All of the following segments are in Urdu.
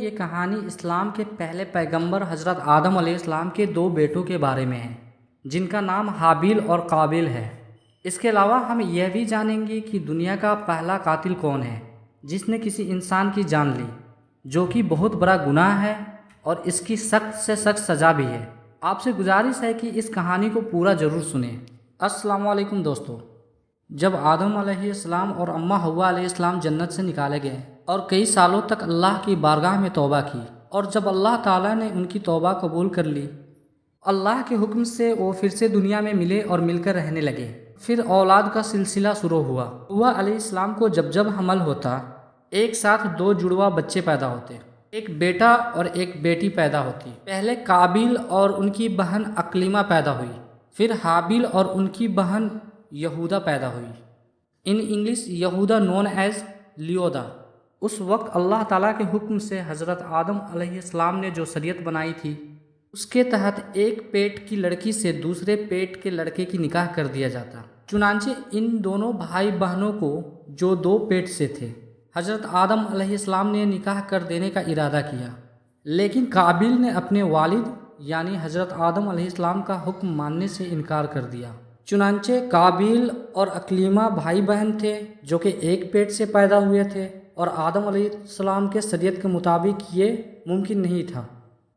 یہ کہانی اسلام کے پہلے پیغمبر حضرت آدم علیہ السلام کے دو بیٹوں کے بارے میں ہے جن کا نام حابیل اور قابیل ہے۔ اس کے علاوہ ہم یہ بھی جانیں گے کہ دنیا کا پہلا قاتل کون ہے جس نے کسی انسان کی جان لی، جو کہ بہت بڑا گناہ ہے اور اس کی سخت سے سخت سزا بھی ہے۔ آپ سے گزارش ہے کہ اس کہانی کو پورا ضرور سنیں۔ السلام علیکم دوستو، جب آدم علیہ السلام اور اماں حوا علیہ السلام جنت سے نکالے گئے اور کئی سالوں تک اللہ کی بارگاہ میں توبہ کی، اور جب اللہ تعالیٰ نے ان کی توبہ قبول کر لی، اللہ کے حکم سے وہ پھر سے دنیا میں ملے اور مل کر رہنے لگے۔ پھر اولاد کا سلسلہ شروع ہوا۔ حوا علیہ السلام کو جب حمل ہوتا، ایک ساتھ دو جڑواں بچے پیدا ہوتے، ایک بیٹا اور ایک بیٹی پیدا ہوتی۔ پہلے قابیل اور ان کی بہن اقلیمہ پیدا ہوئی، پھر حابیل اور ان کی بہن یہودا پیدا ہوئی۔ ان انگلش یہودا نون ایز لیودا۔ اس وقت اللہ تعالیٰ کے حکم سے حضرت آدم علیہ السلام نے جو شریعت بنائی تھی، اس کے تحت ایک پیٹ کی لڑکی سے دوسرے پیٹ کے لڑکے کی نکاح کر دیا جاتا۔ چنانچہ ان دونوں بھائی بہنوں کو جو دو پیٹ سے تھے، حضرت آدم علیہ السلام نے نکاح کر دینے کا ارادہ کیا، لیکن قابیل نے اپنے والد یعنی حضرت آدم علیہ السلام کا حکم ماننے سے انکار کر دیا۔ چنانچہ قابیل اور اقلیمہ بھائی بہن تھے جو کہ ایک پیٹ سے پیدا ہوئے تھے، اور آدم علیہ السلام کے شریعت کے مطابق یہ ممکن نہیں تھا۔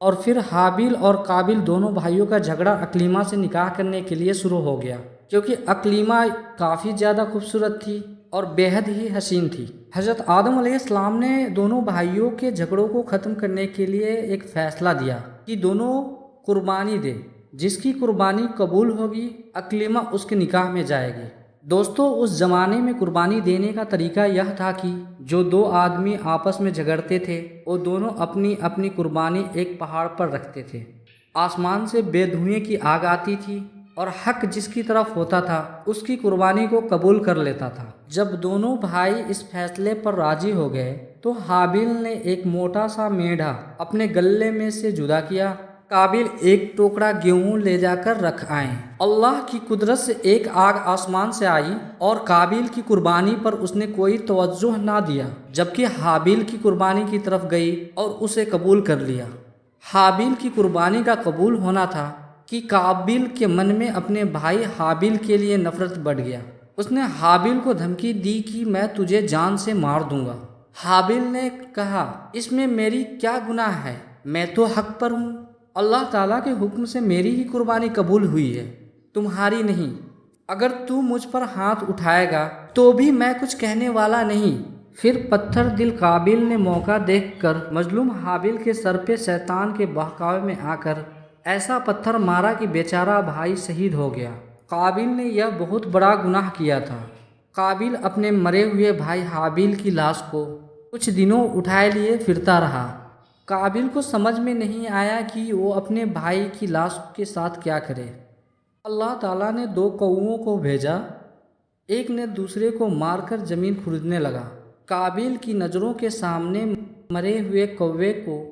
اور پھر حابیل اور قابیل دونوں بھائیوں کا جھگڑا اقلیمہ سے نکاح کرنے کے لیے شروع ہو گیا، کیونکہ اقلیمہ کافی زیادہ خوبصورت تھی اور بے حد ہی حسین تھی۔ حضرت آدم علیہ السلام نے دونوں بھائیوں کے جھگڑوں کو ختم کرنے کے لیے ایک فیصلہ دیا کہ دونوں قربانی دے، جس کی قربانی قبول ہوگی اقلیمہ اس کے نکاح میں جائے گی۔ دوستو، اس زمانے میں قربانی دینے کا طریقہ یہ تھا کہ جو دو آدمی آپس میں جھگڑتے تھے، وہ دونوں اپنی اپنی قربانی ایک پہاڑ پر رکھتے تھے۔ آسمان سے بے دھوئیں کی آگ آتی تھی اور حق جس کی طرف ہوتا تھا اس کی قربانی کو قبول کر لیتا تھا۔ جب دونوں بھائی اس فیصلے پر راضی ہو گئے تو حابیل نے ایک موٹا سا میڈھا اپنے گلے میں سے جدا کیا۔ قابیل ایک ٹوکرا گیہوں لے جا کر رکھ آئے۔ اللہ کی قدرت سے ایک آگ آسمان سے آئی اور قابیل کی قربانی پر اس نے کوئی توجہ نہ دیا، جبکہ حابیل کی قربانی کی طرف گئی اور اسے قبول کر لیا۔ حابیل کی قربانی کا قبول ہونا تھا کہ قابیل کے من میں اپنے بھائی حابیل کے لیے نفرت بڑھ گیا۔ اس نے حابیل کو دھمکی دی کہ میں تجھے جان سے مار دوں گا۔ حابیل نے کہا، اس میں میری کیا گناہ ہے؟ میں تو حق پر ہوں۔ اللہ تعالیٰ کے حکم سے میری ہی قربانی قبول ہوئی ہے، تمہاری نہیں۔ اگر تو مجھ پر ہاتھ اٹھائے گا تو بھی میں کچھ کہنے والا نہیں۔ پھر پتھر دل قابیل نے موقع دیکھ کر مظلوم حابیل کے سر پہ شیطان کے بہکاوے میں آ کر ایسا پتھر مارا کہ بیچارہ بھائی شہید ہو گیا۔ قابیل نے یہ بہت بڑا گناہ کیا تھا۔ قابیل اپنے مرے ہوئے بھائی حابیل کی لاش کو کچھ دنوں اٹھائے لیے پھرتا رہا۔ قابیل کو سمجھ میں نہیں آیا کہ وہ اپنے بھائی کی لاش کے ساتھ کیا کرے۔ اللہ تعالیٰ نے دو کوؤں کو بھیجا، ایک نے دوسرے کو مار کر زمین کھودنے لگا۔ قابیل کی نظروں کے سامنے مرے ہوئے کوے کو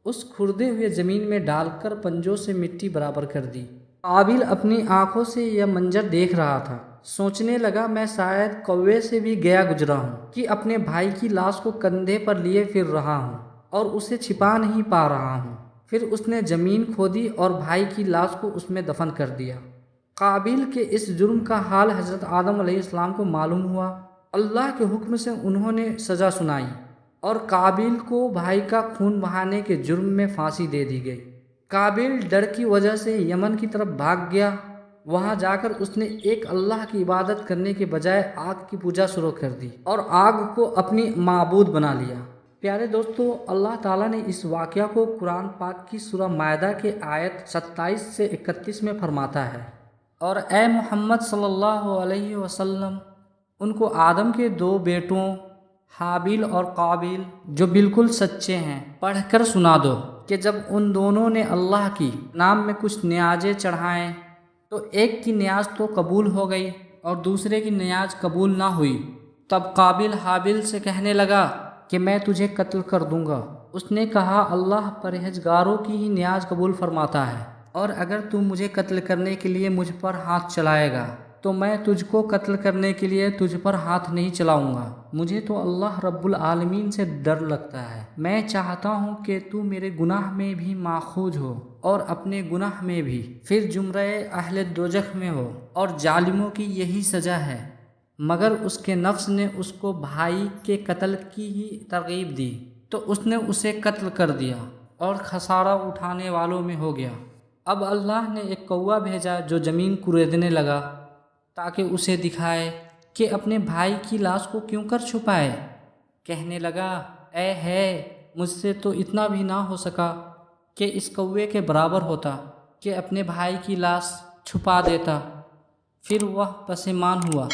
اس کھردے ہوئے زمین میں ڈال کر پنجوں سے مٹی برابر کر دی۔ قابیل اپنی آنکھوں سے یہ منظر دیکھ رہا تھا، سوچنے لگا میں شاید کوے سے بھی گیا گزرا ہوں کہ اپنے بھائی کی لاش کو کندھے پر لیے پھر رہا ہوں اور اسے چھپا نہیں پا رہا ہوں۔ پھر اس نے زمین کھودی اور بھائی کی لاش کو اس میں دفن کر دیا۔ قابیل کے اس جرم کا حال حضرت آدم علیہ السلام کو معلوم ہوا۔ اللہ کے حکم سے انہوں نے سزا سنائی اور قابیل کو بھائی کا خون بہانے کے جرم میں پھانسی دے دی گئی۔ قابیل ڈر کی وجہ سے یمن کی طرف بھاگ گیا۔ وہاں جا کر اس نے ایک اللہ کی عبادت کرنے کے بجائے آگ کی پوجا شروع کر دی اور آگ کو اپنی معبود بنا لیا۔ پیارے دوستو، اللہ تعالیٰ نے اس واقعہ کو قرآن پاک کی سورہ مائدہ کے آیت 27 سے 31 میں فرماتا ہے، اور اے محمد صلی اللہ علیہ وسلم، ان کو آدم کے دو بیٹوں حابیل اور قابیل جو بالکل سچے ہیں پڑھ کر سنا دو کہ جب ان دونوں نے اللہ کی نام میں کچھ نیازیں چڑھائیں تو ایک کی نیاز تو قبول ہو گئی اور دوسرے کی نیاز قبول نہ ہوئی۔ تب قابیل حابیل سے کہنے لگا کہ میں تجھے قتل کر دوں گا۔ اس نے کہا، اللہ پرہیزگاروں کی ہی نیاز قبول فرماتا ہے، اور اگر تو مجھے قتل کرنے کے لیے مجھ پر ہاتھ چلائے گا تو میں تجھ کو قتل کرنے کے لیے تجھ پر ہاتھ نہیں چلاؤں گا۔ مجھے تو اللہ رب العالمین سے ڈر لگتا ہے۔ میں چاہتا ہوں کہ تو میرے گناہ میں بھی ماخوذ ہو اور اپنے گناہ میں بھی، پھر زمرہ اہل دوزخ میں ہو، اور ظالموں کی یہی سزا ہے۔ مگر اس کے نفس نے اس کو بھائی کے قتل کی ہی ترغیب دی، تو اس نے اسے قتل کر دیا اور خسارہ اٹھانے والوں میں ہو گیا۔ اب اللہ نے ایک کوہ بھیجا جو زمین کریدنے لگا تاکہ اسے دکھائے کہ اپنے بھائی کی لاش کو کیوں کر چھپائے۔ کہنے لگا، اے ہے، مجھ سے تو اتنا بھی نہ ہو سکا کہ اس کوے کے برابر ہوتا کہ اپنے بھائی کی لاش چھپا دیتا۔ پھر وہ پشیمان ہوا